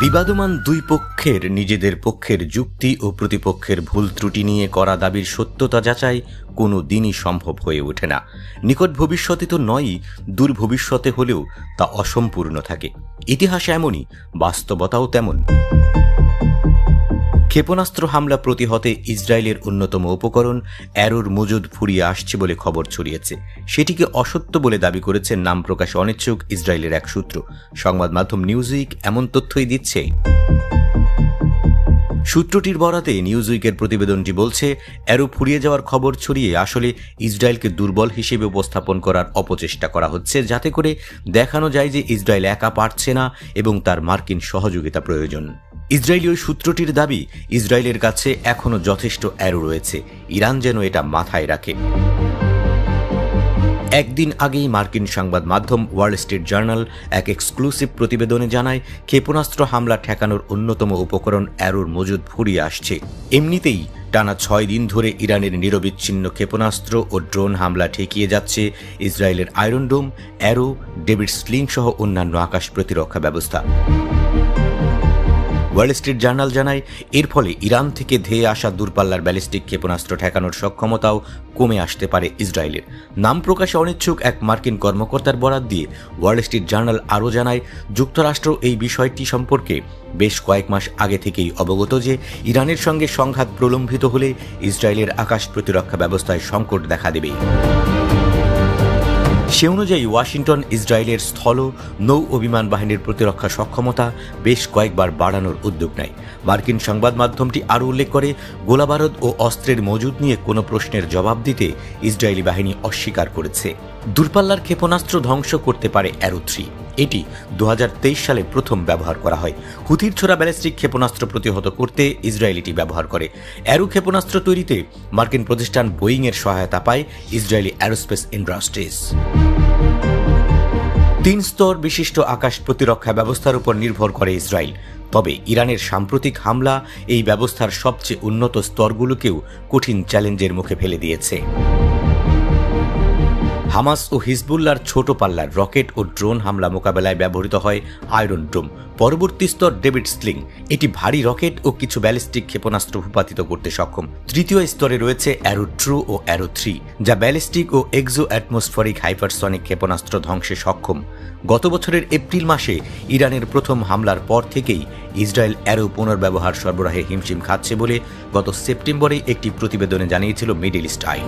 বিবাদমান দুই পক্ষের নিজেদের পক্ষের যুক্তি ও প্রতিপক্ষের ভুল ত্রুটি নিয়ে করা দাবির সত্যতা যাচাই কোনো দিনই সম্ভব হয়ে ওঠে না। নিকট ভবিষ্যতে তো নয়ই, দূর ভবিষ্যতে হলেও তা অসম্পূর্ণ থাকে। ইতিহাস এমনই, বাস্তবতাও তেমন। ক্ষেপণাস্ত্র হামলা প্রতিহতে ইসরায়েলের অন্যতম উপকরণ অ্যারোর মজুদ ফুরিয়ে আসছে বলে খবর ছড়িয়েছে। সেটিকে অসত্য বলে দাবি করেছেন নাম প্রকাশে অনিচ্ছুক ইসরায়েলের এক সূত্র। সংবাদ মাধ্যম নিউজউইক এমন তথ্যই দিচ্ছে। সূত্রটির বরাতে নিউজউইকের প্রতিবেদনটি বলছে, অ্যারো ফুরিয়ে যাওয়ার খবর ছড়িয়ে আসলে ইসরায়েলকে দুর্বল হিসেবে উপস্থাপন করার অপচেষ্টা করা হচ্ছে, যাতে করে দেখানো যায় যে ইসরায়েল একা পারছে না এবং তার মার্কিন সহযোগিতা প্রয়োজন। ইসরায়েলি ওই সূত্রটির দাবি, ইসরায়েলের কাছে এখনও যথেষ্ট অ্যারো রয়েছে, ইরান যেন এটা মাথায় রাখে। একদিন আগেই মার্কিন সংবাদ মাধ্যম ওয়াল স্ট্রিট জার্নাল এক এক্সক্লুসিভ প্রতিবেদনে জানায়, ক্ষেপণাস্ত্র হামলা ঠেকানোর অন্যতম উপকরণ অ্যারোর মজুদ ফুরিয়ে আসছে। এমনিতেই টানা 6 দিন ধরে ইরানের নিরবিচ্ছিন্ন ক্ষেপণাস্ত্র ও ড্রোন হামলা ঠেকিয়ে যাচ্ছে ইসরায়েলের আয়রন ডোম, অ্যারো, ডেভিড স্লিং সহ অন্যান্য আকাশ প্রতিরক্ষা ব্যবস্থা। ওয়াল স্ট্রিট জার্নাল জানায়, এর ফলে ইরান থেকে ধেয়ে আসা দূরপাল্লার ব্যালিস্টিক ক্ষেপণাস্ত্র ঠেকানোর সক্ষমতাও কমে আসতে পারে ইসরায়েলের। নাম প্রকাশে অনিচ্ছুক এক মার্কিন কর্মকর্তার বরাত দিয়ে ওয়াল স্ট্রিট জার্নাল আরও জানায়, যুক্তরাষ্ট্র এই বিষয়টি সম্পর্কে বেশ কয়েক মাস আগে থেকেই অবগত যে ইরানের সঙ্গে সংঘাত প্রলম্বিত হলে ইসরায়েলের আকাশ প্রতিরক্ষা ব্যবস্থায় সংকট দেখা দেবে। সে অনুযায়ী ওয়াশিংটন ইসরায়েলের স্থল, নৌ ও বিমান বাহিনীর প্রতিরক্ষা সক্ষমতা বেশ কয়েকবার বাড়ানোর উদ্যোগ নেয়। মার্কিন সংবাদ মাধ্যমটি আরও উল্লেখ করে, গোলাবারুদ ও অস্ত্রের মজুদ নিয়ে কোনো প্রশ্নের জবাব দিতে ইসরায়েলি বাহিনী অস্বীকার করেছে। দূরপাল্লার ক্ষেপণাস্ত্র ধ্বংস করতে পারে অ্যারো 3। এটি 2023 সালে প্রথম ব্যবহার করা হয়। হুতির ছোড়া ব্যালিস্টিক ক্ষেপণাস্ত্র প্রতিহত করতে ইসরায়েল এটি ব্যবহার করে। অ্যারো ক্ষেপণাস্ত্র তৈরিতে মার্কিন প্রতিষ্ঠান বোয়িংয়ের সহায়তা পায় ইসরায়েলি অ্যারোস্পেস ইন্ডাস্ট্রিজ। 3 স্তর বিশিষ্ট আকাশ প্রতিরক্ষা ব্যবস্থার উপর নির্ভর করে ইসরায়েল। তবে ইরানের সাম্প্রতিক হামলা এই ব্যবস্থার সবচেয়ে উন্নত স্তরগুলোকেও কঠিন চ্যালেঞ্জের মুখে ফেলে দিয়েছে। হামাস ও হিজবুল্লাহর ছোট পাল্লার রকেট ও ড্রোন হামলা মোকাবেলায় ব্যবহৃত হয় আয়রন ডোম। পরবর্তী স্তর ডেভিড স্লিং, এটি ভারী রকেট ও কিছু ব্যালিস্টিক ক্ষেপণাস্ত্র ভূপাতিত করতে সক্ষম। তৃতীয় স্তরে রয়েছে অ্যারো 2 ও অ্যারো 3, যা ব্যালিস্টিক ও এক্সো অ্যাটমসফেরিক হাইপারসনিক ক্ষেপণাস্ত্র ধ্বংসে সক্ষম। গত বছরের এপ্রিল মাসে ইরানের প্রথম হামলার পর থেকেই ইসরায়েল অ্যারো পুনর্ব্যবহার সরবরাহে হিমশিম খাচ্ছে বলে গত সেপ্টেম্বরে একটি প্রতিবেদনে জানিয়েছিল মিডল ইস্ট আই।